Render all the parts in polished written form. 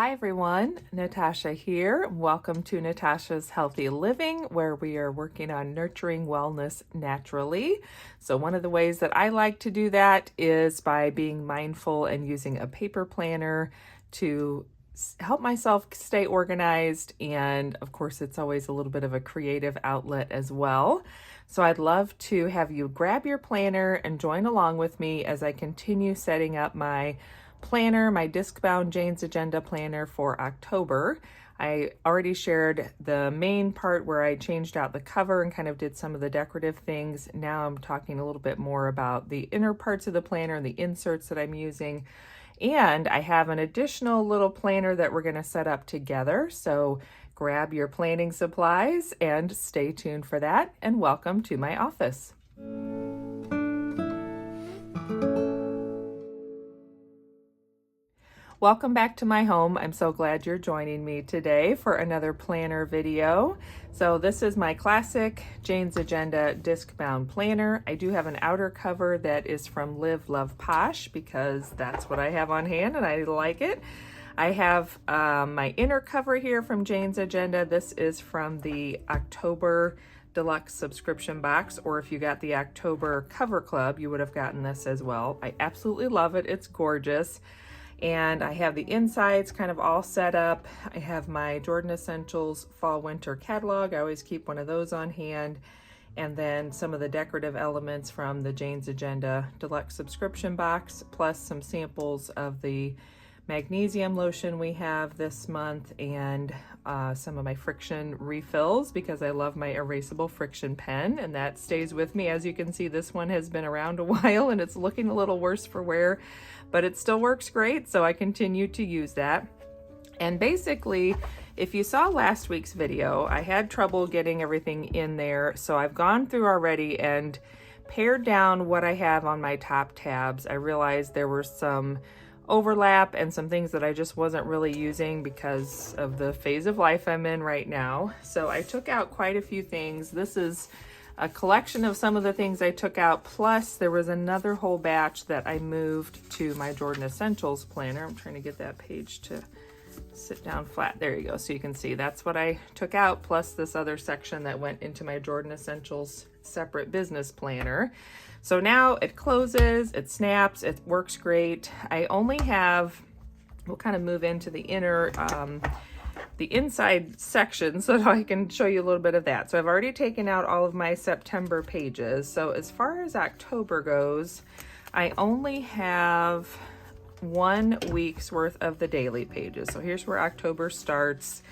Hi everyone, Natasha here. Welcome to Natasha's Healthy Living, where we are working on nurturing wellness naturally. So one of the ways that I like to do that is by being mindful and using a paper planner to help myself stay organized. And of course, it's always a little bit of a creative outlet as well. So I'd love to have you grab your planner and join along with me as I continue setting up my planner, my Discbound Jane's Agenda planner for October. I already shared the main part where I changed out the cover and kind of did some of the decorative things. Now I'm talking a little bit more about the inner parts of the planner and the inserts that I'm using. And I have an additional little planner that we're going to set up together. So grab your planning supplies and stay tuned for that. And welcome to my office. Welcome back to my home. I'm so glad you're joining me today for another planner video. So this is my classic Jane's Agenda Discbound planner. I do have an outer cover that is from Live Love Posh because that's what I have on hand and I like it. I have my inner cover here from Jane's Agenda. This is from the October Deluxe subscription box, or if you got the October Cover Club, you would have gotten this as well. I absolutely love it. It's gorgeous. And I have the insides kind of all set up. I have my Jordan Essentials Fall Winter catalog. I always keep one of those on hand. And then some of the decorative elements from the Jane's Agenda Deluxe subscription box, plus some samples of the magnesium lotion we have this month, and some of my friction refills because I love my erasable friction pen, and that stays with me. As you can see, this one has been around a while and it's looking a little worse for wear, but it still works great, so I continue to use that. And basically, if you saw last week's video, I had trouble getting everything in there, so I've gone through already and pared down what I have on my top tabs. I realized there were some overlap and some things that I just wasn't really using because of the phase of life I'm in right now. So I took out quite a few things. This is a collection of some of the things I took out, plus there was another whole batch that I moved to my Jordan Essentials planner. I'm trying to get that page to sit down flat. There you go. So you can see that's what I took out, plus this other section that went into my Jordan Essentials separate business planner. So now it closes, it snaps, it works great. I only have, we'll kind of move into the inner, the inside section so that I can show you a little bit of that. So I've already taken out all of my September pages. So as far as October goes, I only have 1 week's worth of the daily pages. So here's where October starts.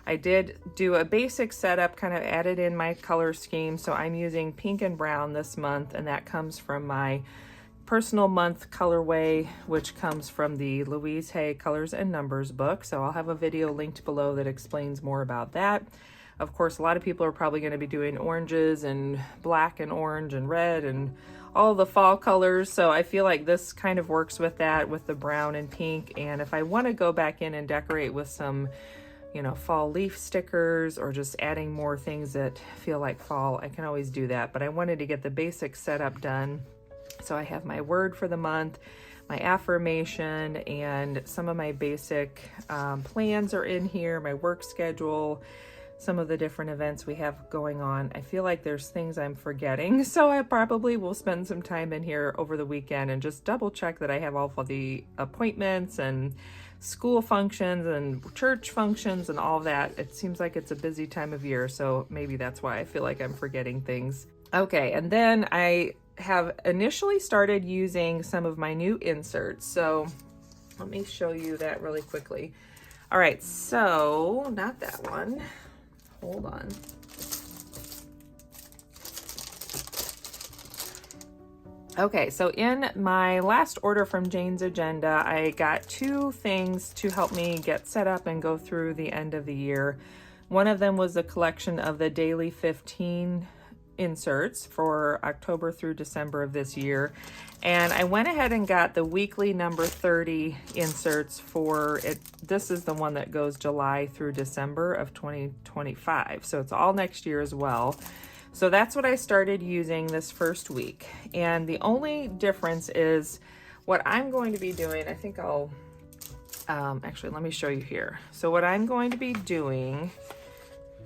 I did do a basic setup, kind of added in my color scheme. So I'm using pink and brown this month, and that comes from my personal month colorway, which comes from the Louise Hay Colors and Numbers book. So I'll have a video linked below that explains more about that. Of course, a lot of people are probably going to be doing oranges and black and orange and red and all the fall colors. So I feel like this kind of works with that, with the brown and pink. And if I want to go back in and decorate with some, you know, fall leaf stickers or just adding more things that feel like fall, I can always do that. But I wanted to get the basic setup done. So I have my word for the month, my affirmation, and some of my basic plans are in here, my work schedule, some of the different events we have going on. I feel like there's things I'm forgetting, so I probably will spend some time in here over the weekend and just double check that I have all of the appointments and school functions and church functions and all of that. It seems like it's a busy time of year, so maybe that's why I feel like I'm forgetting things. Okay, and then I have initially started using some of my new inserts. So let me show you that really quickly. All right, so not that one. Hold on. Okay, so in my last order from Jane's Agenda, I got 2 things to help me get set up and go through the end of the year. One of them was a collection of the daily 15 inserts for October through December of this year. And I went ahead and got the weekly number 30 inserts for it. This is the one that goes July through December of 2025. So it's all next year as well. So that's what I started using this first week. And the only difference is what I'm going to be doing. I think I'll Actually, let me show you here. So what I'm going to be doing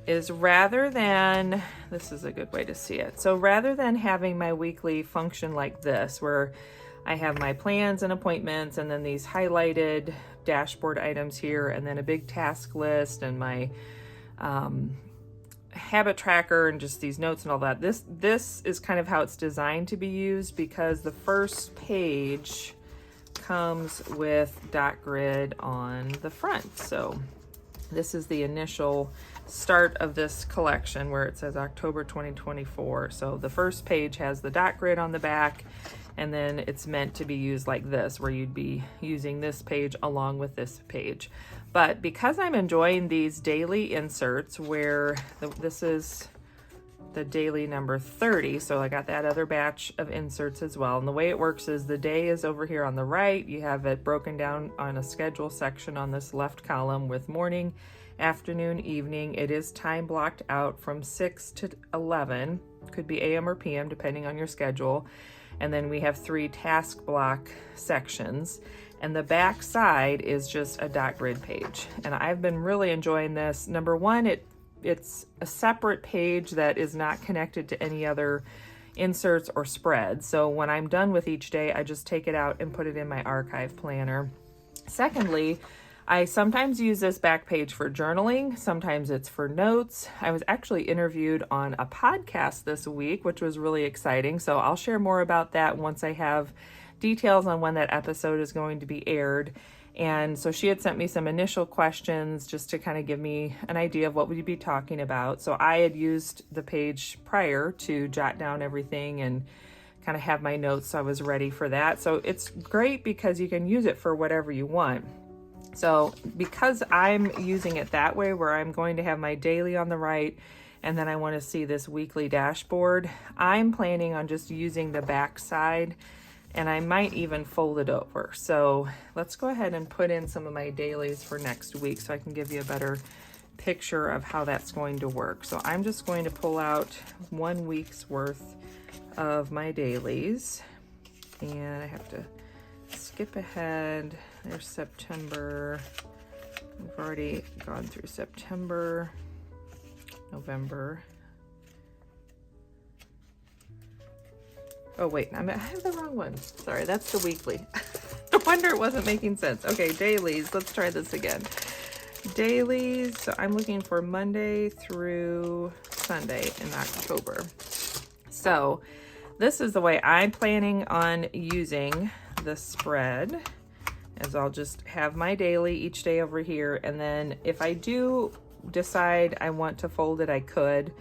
is, rather than, this is a good way to see it. So rather than having my weekly function like this, where I have my plans and appointments and then these highlighted dashboard items here, and then a big task list and my habit tracker and just these notes and all that. This is kind of how it's designed to be used, because the first page comes with dot grid on the front. So this is the initial start of this collection where it says October 2024. So the first page has the dot grid on the back, and then it's meant to be used like this, where you'd be using this page along with this page. But because I'm enjoying these daily inserts, where this is the daily number 30, so I got that other batch of inserts as well. And the way it works is the day is over here on the right. You have it broken down on a schedule section on this left column with morning, afternoon, evening. It is time blocked out from 6 to 11, could be AM or PM depending on your schedule. And then we have 3 task block sections, and the back side is just a dot grid page. And I've been really enjoying this. Number one, it's a separate page that is not connected to any other inserts or spreads. So when I'm done with each day, I just take it out and put it in my archive planner. Secondly, I sometimes use this back page for journaling. Sometimes it's for notes. I was actually interviewed on a podcast this week, which was really exciting. So I'll share more about that once I have details on when that episode is going to be aired. And so she had sent me some initial questions just to kind of give me an idea of what we'd be talking about. So I had used the page prior to jot down everything and kind of have my notes, so I was ready for that. So it's great because you can use it for whatever you want. So because I'm using it that way, where I'm going to have my daily on the right, and then I want to see this weekly dashboard, I'm planning on just using the back side, and I might even fold it over. So let's go ahead and put in some of my dailies for next week so I can give you a better picture of how that's going to work. So I'm just going to pull out 1 week's worth of my dailies, and I have to skip ahead. There's September. We've already gone through September, November. Oh wait, I have the wrong one. Sorry, that's the weekly. No wonder it wasn't making sense. Okay, dailies. Let's try this again. Dailies. So I'm looking for Monday through Sunday in October. So this is the way I'm planning on using the spread, as I'll just have my daily each day over here. And then if I do decide I want to fold it, I could.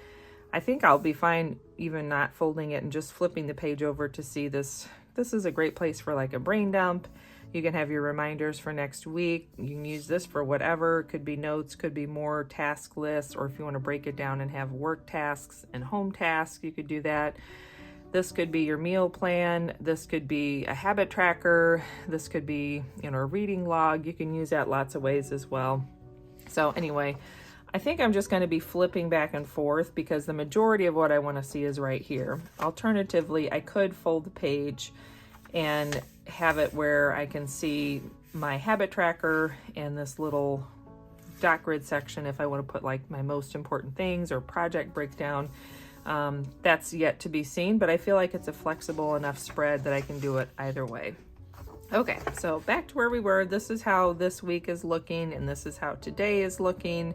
I think I'll be fine even not folding it and just flipping the page over to see this. This is a great place for like a brain dump. You can have your reminders for next week. You can use this for whatever. It could be notes, could be more task lists, or if you want to break it down and have work tasks and home tasks, you could do that. This could be your meal plan. This could be a habit tracker. This could be, a reading log. You can use that lots of ways as well. So anyway, I think I'm just going to be flipping back and forth because the majority of what I want to see is right here. Alternatively, I could fold the page and have it where I can see my habit tracker and this little dot grid section if I want to put like my most important things or project breakdown. That's yet to be seen, but I feel like it's a flexible enough spread that I can do it either way. Okay, so back to where we were. This is how this week is looking, and this is how today is looking.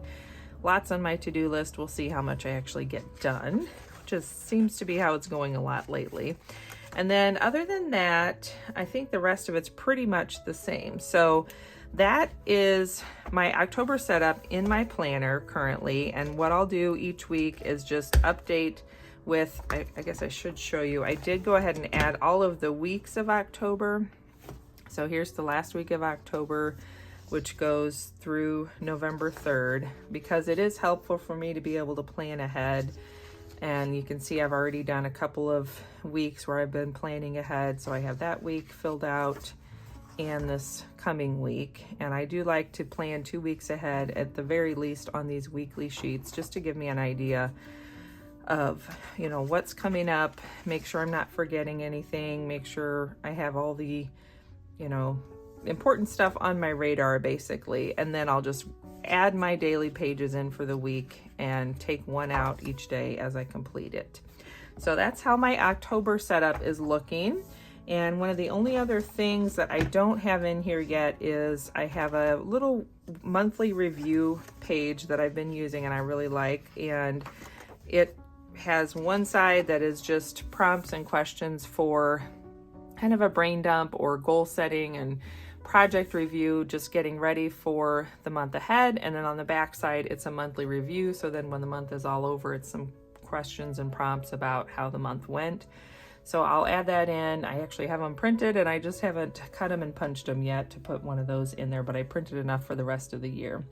Lots on my to-do list. We'll see how much I actually get done. Just seems to be how it's going a lot lately. And then other than that, I think the rest of it's pretty much the same. So that is my October setup in my planner currently. And what I'll do each week is just update with, I guess I should show you, I did go ahead and add all of the weeks of October. So here's the last week of October, which goes through November 3rd, because it is helpful for me to be able to plan ahead. And you can see I've already done a couple of weeks where I've been planning ahead. So I have that week filled out and this coming week. And I do like to plan 2 weeks ahead at the very least on these weekly sheets, just to give me an idea of, what's coming up, make sure I'm not forgetting anything, make sure I have all the, important stuff on my radar basically, and then I'll just add my daily pages in for the week and take one out each day as I complete it. So that's how my October setup is looking. And one of the only other things that I don't have in here yet is I have a little monthly review page that I've been using and I really like, and it has one side that is just prompts and questions for kind of a brain dump or goal setting and project review, just getting ready for the month ahead. And then on the back side, it's a monthly review. So then when the month is all over, it's some questions and prompts about how the month went. So I'll add that in. I actually have them printed and I just haven't cut them and punched them yet to put one of those in there, but I printed enough for the rest of the year.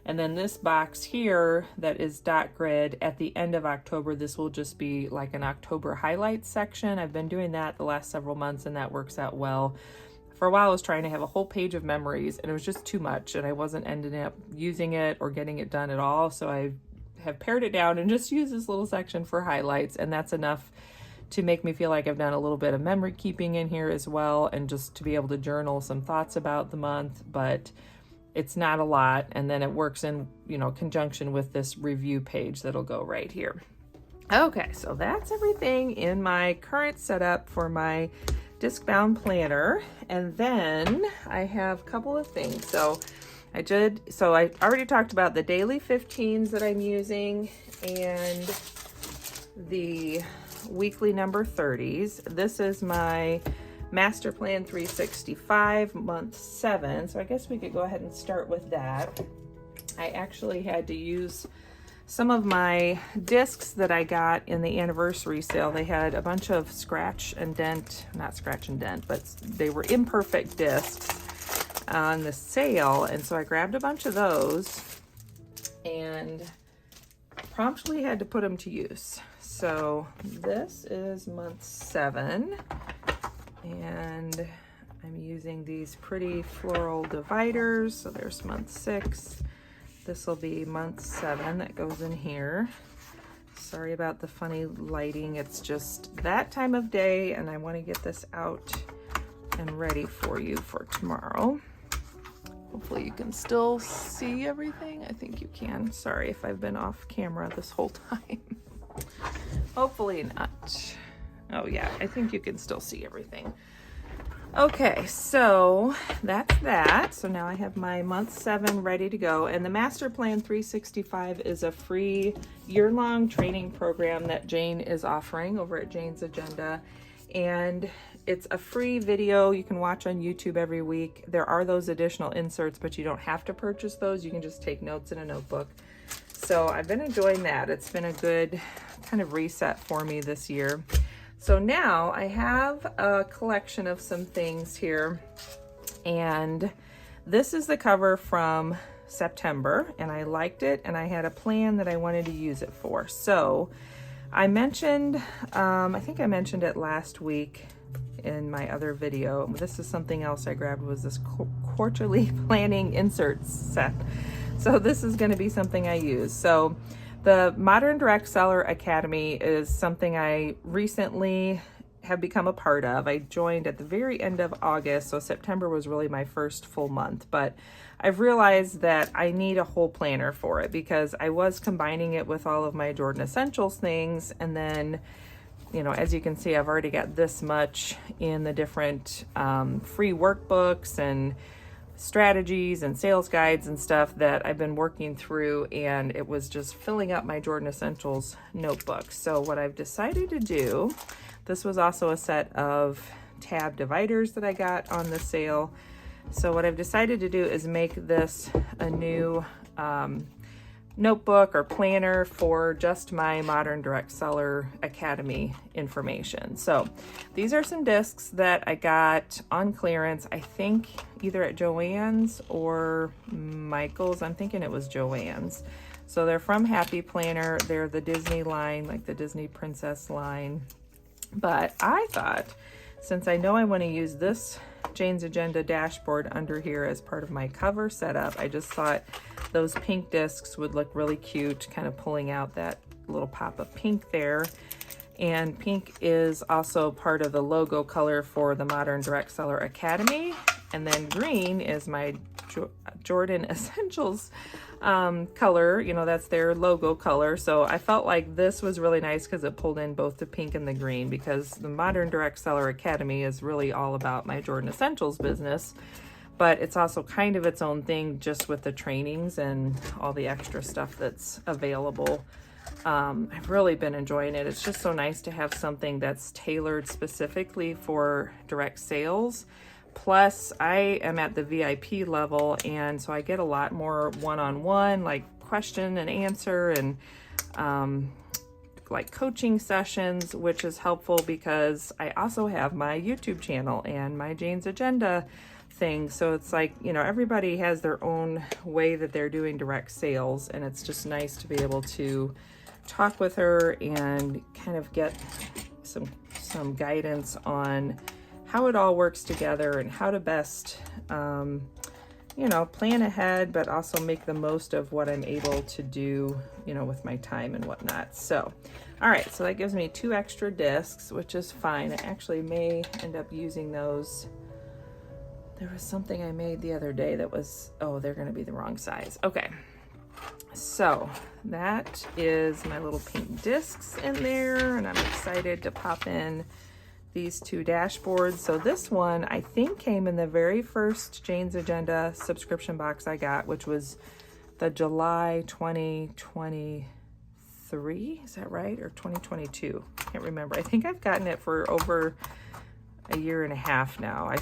And then this box here that is dot grid, at the end of October, this will just be like an October highlights section. I've been doing that the last several months and that works out well. For a while I was trying to have a whole page of memories and it was just too much and I wasn't ending up using it or getting it done at all. So I have pared it down and just use this little section for highlights, and that's enough to make me feel like I've done a little bit of memory keeping in here as well, and just to be able to journal some thoughts about the month, but it's not a lot. And then it works in, you know, conjunction with this review page that'll go right here. Okay, so that's everything in my current setup for my Discbound planner. And then I have a couple of things. So I already talked about the daily 15s that I'm using and the weekly number 30s. This is my MasterPlan 365 month 7. So I guess we could go ahead and start with that. I actually had to use some of my discs that I got in the anniversary sale. They had a bunch of scratch and dent, not scratch and dent, but they were imperfect discs on the sale. And so I grabbed a bunch of those and promptly had to put them to use. So this is month 7 and I'm using these pretty floral dividers. So there's month 6. This will be month 7 that goes in here. Sorry about the funny lighting. It's just that time of day and I want to get this out and ready for you for tomorrow. Hopefully you can still see everything. I think you can. Sorry if I've been off camera this whole time. Hopefully not. Oh yeah, I think you can still see everything. Okay, so that's that. So now I have my month 7 ready to go. And the MasterPlan 365 is a free year-long training program that Jane is offering over at Jane's Agenda. And it's a free video you can watch on YouTube every week. There are those additional inserts, but you don't have to purchase those. You can just take notes in a notebook. So I've been enjoying that. It's been a good kind of reset for me this year. So now I have a collection of some things here, and this is the cover from September, and I liked it, and I had a plan that I wanted to use it for. So I mentioned, I think I mentioned it last week in my other video. This is something else I grabbed, was this quarterly planning inserts set. So this is going to be something I use. So the Modern Direct Seller Academy is something I recently have become a part of. I joined at the very end of August, so September was really my first full month, but I've realized that I need a whole planner for it because I was combining it with all of my Jordan Essentials things, and then, you know, as you can see, I've already got this much in the different free workbooks and strategies and sales guides and stuff that I've been working through, and it was just filling up my Jordan Essentials notebook. So what I've decided to do, this was also a set of tab dividers that I got on the sale. So what I've decided to do is make this a new notebook or planner for just my Modern Direct Seller Academy information. So these are some discs that I got on clearance, I think either at Joann's or Michael's. I'm thinking it was Joann's. So they're from Happy Planner. They're the Disney line, like the Disney Princess line. But I thought, since I know I want to use this Jane's Agenda dashboard under here as part of my cover setup, I just thought those pink discs would look really cute, kind of pulling out that little pop of pink there. And pink is also part of the logo color for the Modern Direct Seller Academy. And then green is my Jordan Essentials color. You know, that's their logo color. So I felt like this was really nice because it pulled in both the pink and the green, because the Modern Direct Seller Academy is really all about my Jordan Essentials business. But it's also kind of its own thing just with the trainings and all the extra stuff that's available. I've really been enjoying it. It's just so nice to have something that's tailored specifically for direct sales. Plus, I am at the VIP level, and so I get a lot more one-on-one, like question and answer, and like coaching sessions, which is helpful because I also have my YouTube channel and my Jane's Agenda thing. So it's like, you know, everybody has their own way that they're doing direct sales, and it's just nice to be able to talk with her and kind of get some guidance on how it all works together and how to best, you know, plan ahead, but also make the most of what I'm able to do, you know, with my time and whatnot. So, all right, so that gives me 2 extra discs, which is fine. I actually may end up using those. There was something I made the other day that was, oh, they're going to be the wrong size. Okay. So that is my little pink discs in there, and I'm excited to pop in these 2 dashboards. So this one I think came in the very first Jane's Agenda subscription box I got, which was the July 2023, is that right? Or 2022? Can't remember. I think I've gotten it for over a year and a half now. I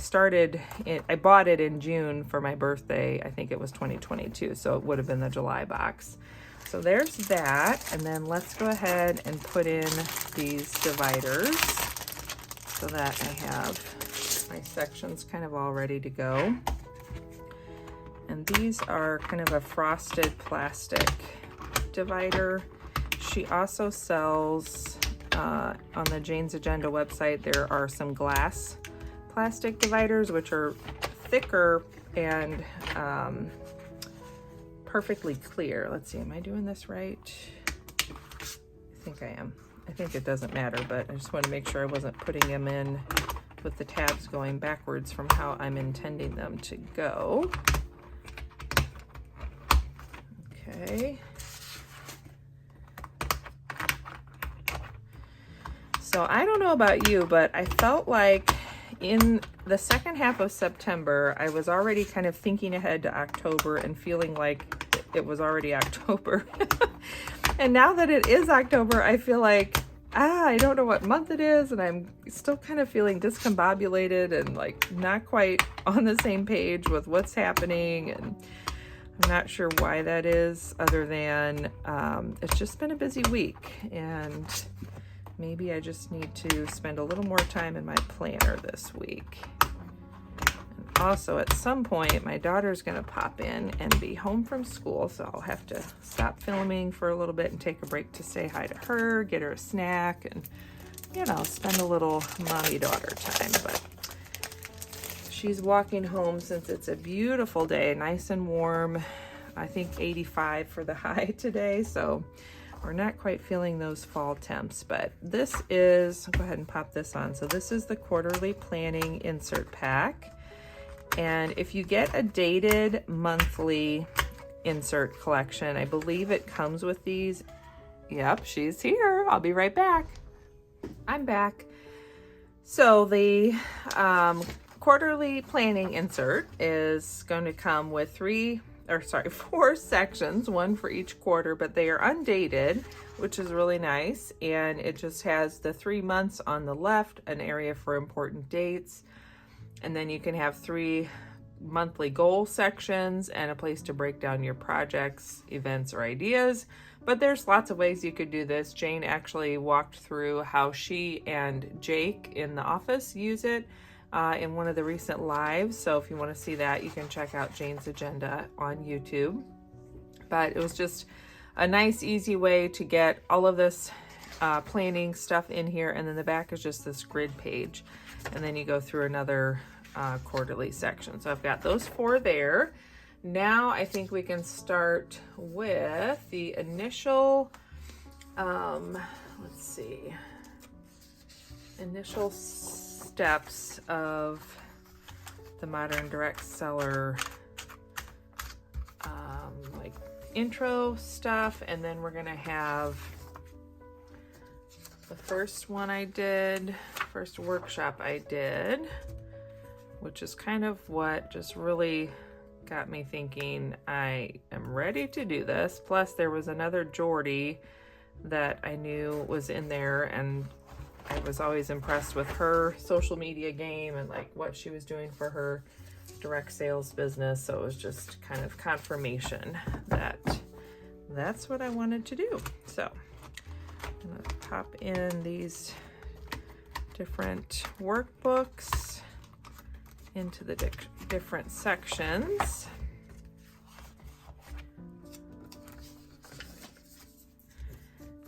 bought it in June for my birthday. I think it was 2022, so it would have been the July box. So there's that, and then let's go ahead and put in these dividers so that I have my sections kind of all ready to go. And these are kind of a frosted plastic divider. She also sells on the Jane's Agenda website, there are some glass plastic dividers, which are thicker and perfectly clear. Let's see, am I doing this right? I think I am. I think it doesn't matter, but I just want to make sure I wasn't putting them in with the tabs going backwards from how I'm intending them to go. Okay. So I don't know about you, but I felt like in the second half of September, I was already kind of thinking ahead to October and feeling like it was already October. And now that it is October, I feel like, I don't know what month it is, and I'm still kind of feeling discombobulated and like not quite on the same page with what's happening. And I'm not sure why that is, other than it's just been a busy week, and maybe I just need to spend a little more time in my planner this week. And also, at some point, my daughter's going to pop in and be home from school, so I'll have to stop filming for a little bit and take a break to say hi to her, get her a snack, and, you know, spend a little mommy-daughter time. But she's walking home since it's a beautiful day, nice and warm. I think 85 for the high today, so we're not quite feeling those fall temps. But this is, I'll go ahead and pop this on. So this is the quarterly planning insert pack. And if you get a dated monthly insert collection, I believe it comes with these. Yep, she's here. I'll be right back. I'm back. So the quarterly planning insert is going to come with 4 sections, one for each quarter, but they are undated, which is really nice. And it just has the 3 months on the left, an area for important dates, and then you can have 3 monthly goal sections and a place to break down your projects, events, or ideas. But there's lots of ways you could do this. Jane actually walked through how she and Jake in the office use it in one of the recent lives. So if you want to see that, you can check out Jane's Agenda on YouTube. But it was just a nice, easy way to get all of this planning stuff in here. And then the back is just this grid page. And then you go through another quarterly section. So I've got those 4 there. Now I think we can start with the initial, initial steps of the Modern Direct Seller like intro stuff, and then we're gonna have the first workshop I did, which is kind of what just really got me thinking I am ready to do this. Plus there was another Jordy that I knew was in there, and I was always impressed with her social media game and like what she was doing for her direct sales business. So it was just kind of confirmation that that's what I wanted to do. So I'm gonna pop in these different workbooks into the different sections.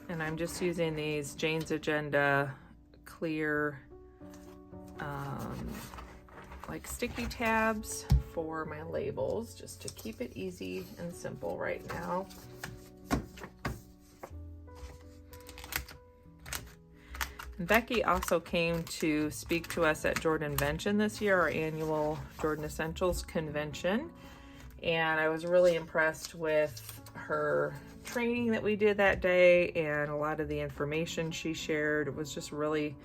And I'm just using these Jane's Agenda clear like sticky tabs for my labels, just to keep it easy and simple right now. And Becky also came to speak to us at Jordanvention this year, our annual Jordan Essentials convention. And I was really impressed with her training that we did that day, and a lot of the information she shared. It was just really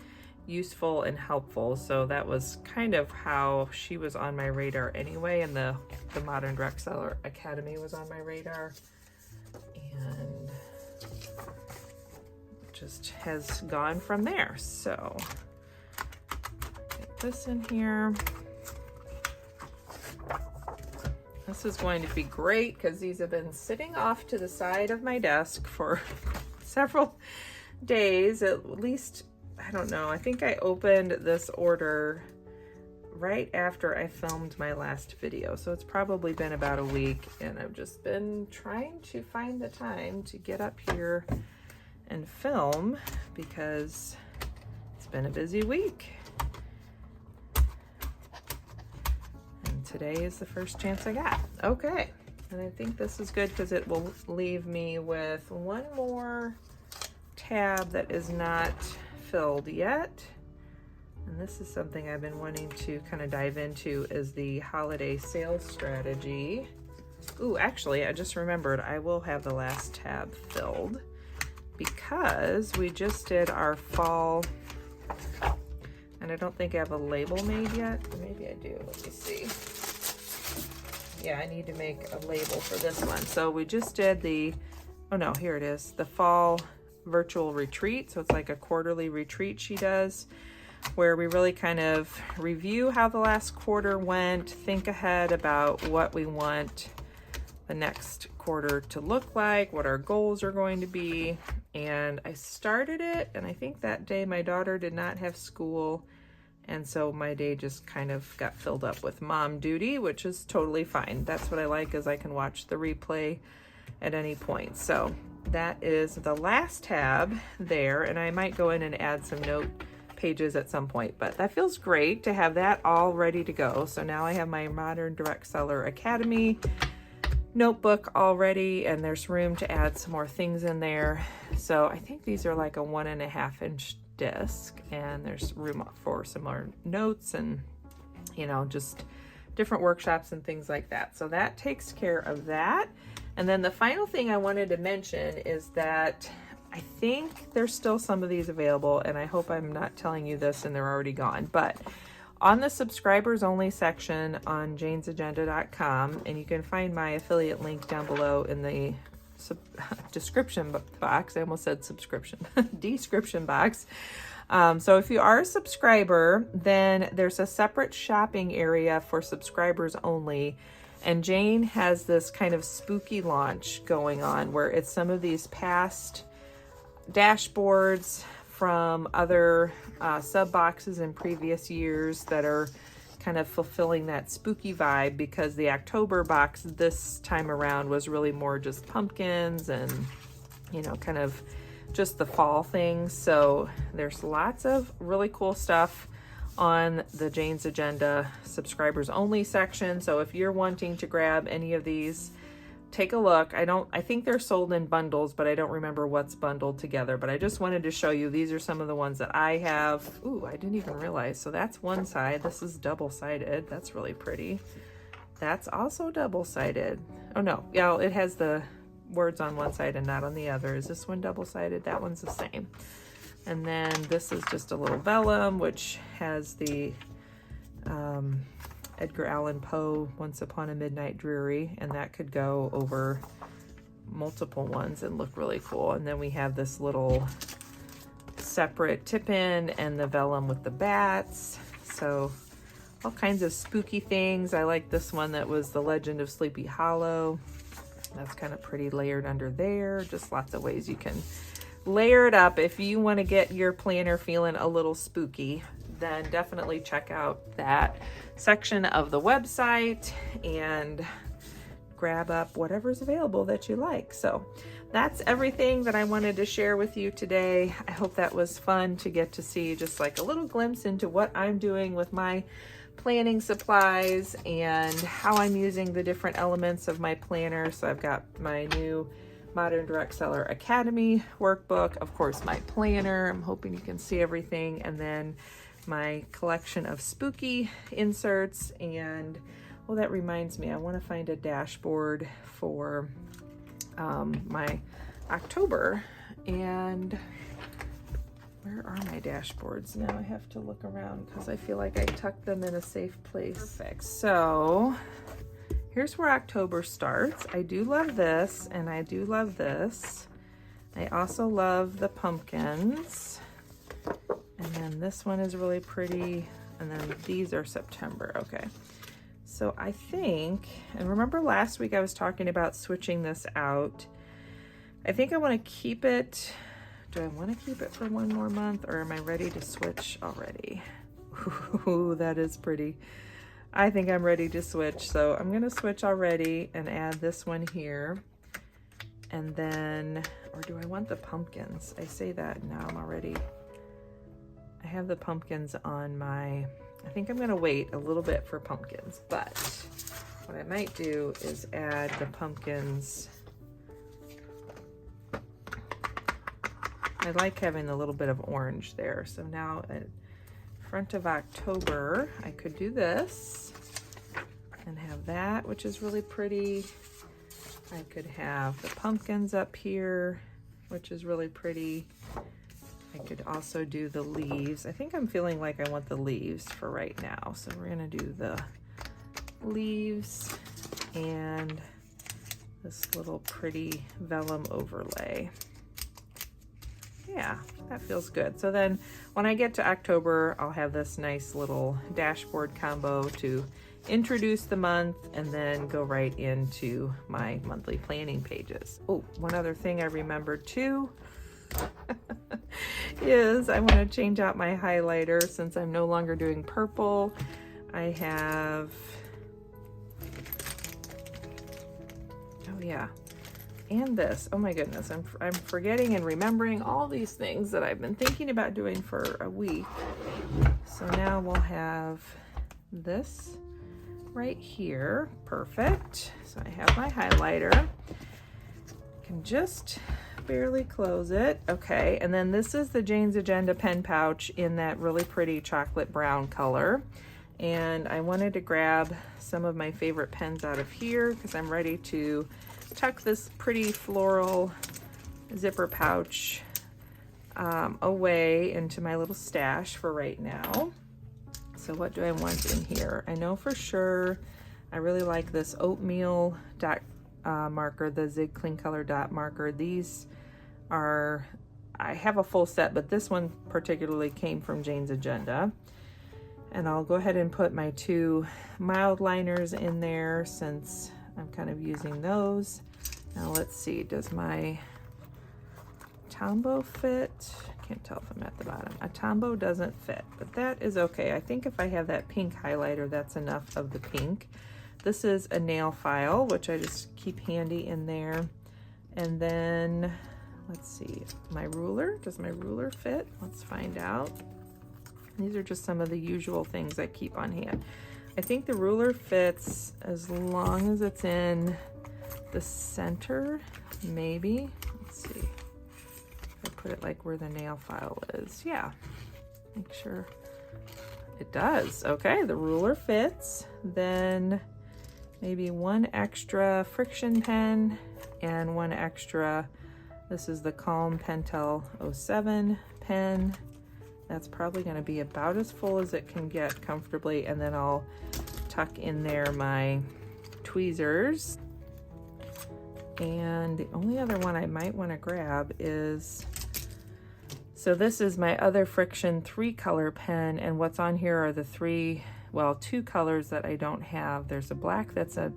useful and helpful. So that was kind of how she was on my radar anyway, and the Modern Direct Seller Academy was on my radar, and just has gone from there. So get this in here. This is going to be great because these have been sitting off to the side of my desk for several days, at least. I don't know, I think I opened this order right after I filmed my last video, so it's probably been about a week, and I've just been trying to find the time to get up here and film because it's been a busy week. And today is the first chance I got. Okay, and I think this is good because it will leave me with one more tab that is not filled yet, and this is something I've been wanting to kind of dive into, is the holiday sales strategy. Ooh, actually, I just remembered I will have the last tab filled because we just did our fall, and I don't think I have a label made yet. Maybe I do. Let me see. Yeah, I need to make a label for this one. So we just did the, oh no, here it is, the fall virtual retreat. So it's like a quarterly retreat she does, where we really kind of review how the last quarter went, think ahead about what we want the next quarter to look like, what our goals are going to be. And I started it, and I think that day my daughter did not have school, and so my day just kind of got filled up with mom duty, which is totally fine. That's what I like, is I can watch the replay at any point. So that is the last tab there, and I might go in and add some note pages at some point, but that feels great to have that all ready to go. So now I have my Modern Direct Seller Academy notebook already, and there's room to add some more things in there. So I think these are like a 1.5 inch disc, and there's room for some more notes and, you know, just different workshops and things like that. So that takes care of that. And then the final thing I wanted to mention is that I think there's still some of these available, and I hope I'm not telling you this and they're already gone, but on the subscribers only section on janesagenda.com, and you can find my affiliate link down below in the description box. I almost said subscription, description box. So if you are a subscriber, then there's a separate shopping area for subscribers only. And Jane has this kind of spooky launch going on where it's some of these past dashboards from other sub boxes in previous years that are kind of fulfilling that spooky vibe, because the October box this time around was really more just pumpkins and, you know, kind of just the fall things. So there's lots of really cool stuff on the Jane's Agenda subscribers only section. So if you're wanting to grab any of these take a look. I think they're sold in bundles, but I don't remember what's bundled together. But I just wanted to show you, these are some of the ones that I have. Ooh, I didn't even realize. So that's one side. This is double-sided. That's really pretty. That's also double-sided. Oh no, yeah, it has the words on one side and not on the other. Is this one double-sided? That one's the same. And then this is just a little vellum, which has the Edgar Allan Poe, Once Upon a Midnight Dreary, and that could go over multiple ones and look really cool. And then we have this little separate tip-in and the vellum with the bats. So all kinds of spooky things. I like this one that was The Legend of Sleepy Hollow. That's kind of pretty layered under there. Just lots of ways you can layer it up. If you want to get your planner feeling a little spooky, then definitely check out that section of the website and grab up whatever's available that you like. So that's everything that I wanted to share with you today. I hope that was fun to get to see just like a little glimpse into what I'm doing with my planning supplies and how I'm using the different elements of my planner. So I've got my new Modern Direct Seller Academy workbook, of course my planner, I'm hoping you can see everything, and then my collection of spooky inserts. And well, that reminds me, I want to find a dashboard for my October. And where are my dashboards now? I have to look around because I feel like I tucked them in a safe place. Perfect. So here's where October starts. I do love this, and I do love this. I also love the pumpkins. And then this one is really pretty. And then these are September. Okay. So I think, and remember last week I was talking about switching this out. I think I want to keep it. Do I want to keep it for one more month, or am I ready to switch already? Ooh, that is pretty. I think I'm ready to switch. So I'm going to switch already and add this one here. And then, or do I want the pumpkins? I say that now I'm already, I have the pumpkins on my, I think I'm going to wait a little bit for pumpkins, but what I might do is add the pumpkins. I like having a little bit of orange there. So now at front of October, I could do this and have that, which is really pretty. I could have the pumpkins up here, which is really pretty. I could also do the leaves. I think I'm feeling like I want the leaves for right now. So we're gonna do the leaves and this little pretty vellum overlay. Yeah, that feels good. So then when I get to October, I'll have this nice little dashboard combo to introduce the month and then go right into my monthly planning pages. Oh, one other thing I remembered too is I want to change out my highlighter since I'm no longer doing purple. I have, oh yeah, and this. Oh my goodness, I'm forgetting and remembering all these things that I've been thinking about doing for a week. So now we'll have this right here. Perfect. So I have my highlighter. I can just barely close it. Okay, and then this is the Jane's Agenda pen pouch in that really pretty chocolate brown color. And I wanted to grab some of my favorite pens out of here because I'm ready to tuck this pretty floral zipper pouch away into my little stash for right now. So what do I want in here? I know for sure I really like this oatmeal dot marker, the Zig Clean Color dot marker. These are, I have a full set, but this one particularly came from Jane's Agenda. And I'll go ahead and put my two mild liners in there since I'm kind of using those. Now let's see, does my Tombow fit? Can't tell if I'm at the bottom. A Tombow doesn't fit, but that is okay. I think if I have that pink highlighter, that's enough of the pink. This is a nail file, which I just keep handy in there. And then, let's see, my ruler. Does my ruler fit? Let's find out. These are just some of the usual things I keep on hand. I think the ruler fits as long as it's in the center, maybe. Let's see. I put it like where the nail file is. Yeah, make sure it does. Okay, the ruler fits. Then maybe one extra friction pen and one extra, this is the Calm Pentel 07 pen. That's probably going to be about as full as it can get comfortably, and then I'll tuck in there my tweezers. And the only other one I might want to grab is, so this is my other Friction 3-color pen, and what's on here are the two colors that I don't have. There's a black that's a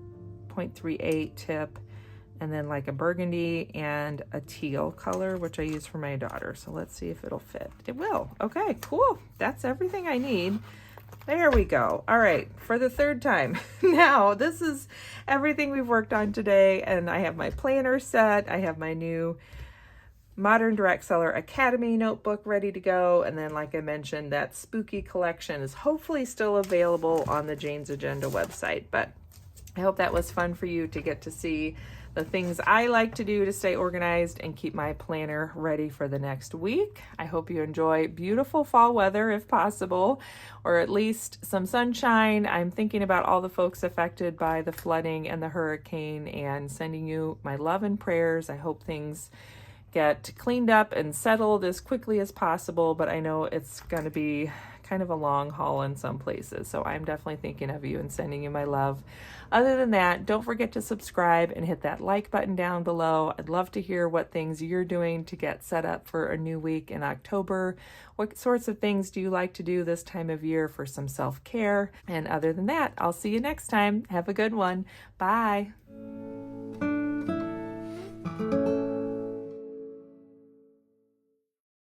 0.38 tip, and then like a burgundy and a teal color, which I use for my daughter. So let's see if it'll fit. It will. Okay, cool. That's everything I need. There we go. All right, for the third time. Now, this is everything we've worked on today, and I have my planner set. I have my new Modern Direct Seller Academy notebook ready to go, and then like I mentioned, that spooky collection is hopefully still available on the Jane's Agenda website. But I hope that was fun for you to get to see the things I like to do to stay organized and keep my planner ready for the next week. I hope you enjoy beautiful fall weather if possible, or at least some sunshine. I'm thinking about all the folks affected by the flooding and the hurricane and sending you my love and prayers. I hope things get cleaned up and settled as quickly as possible, but I know it's going to be kind of a long haul in some places. So I'm definitely thinking of you and sending you my love. Other than that, don't forget to subscribe and hit that like button down below. I'd love to hear what things you're doing to get set up for a new week in October. What sorts of things do you like to do this time of year for some self-care? And other than that, I'll see you next time. Have a good one. Bye.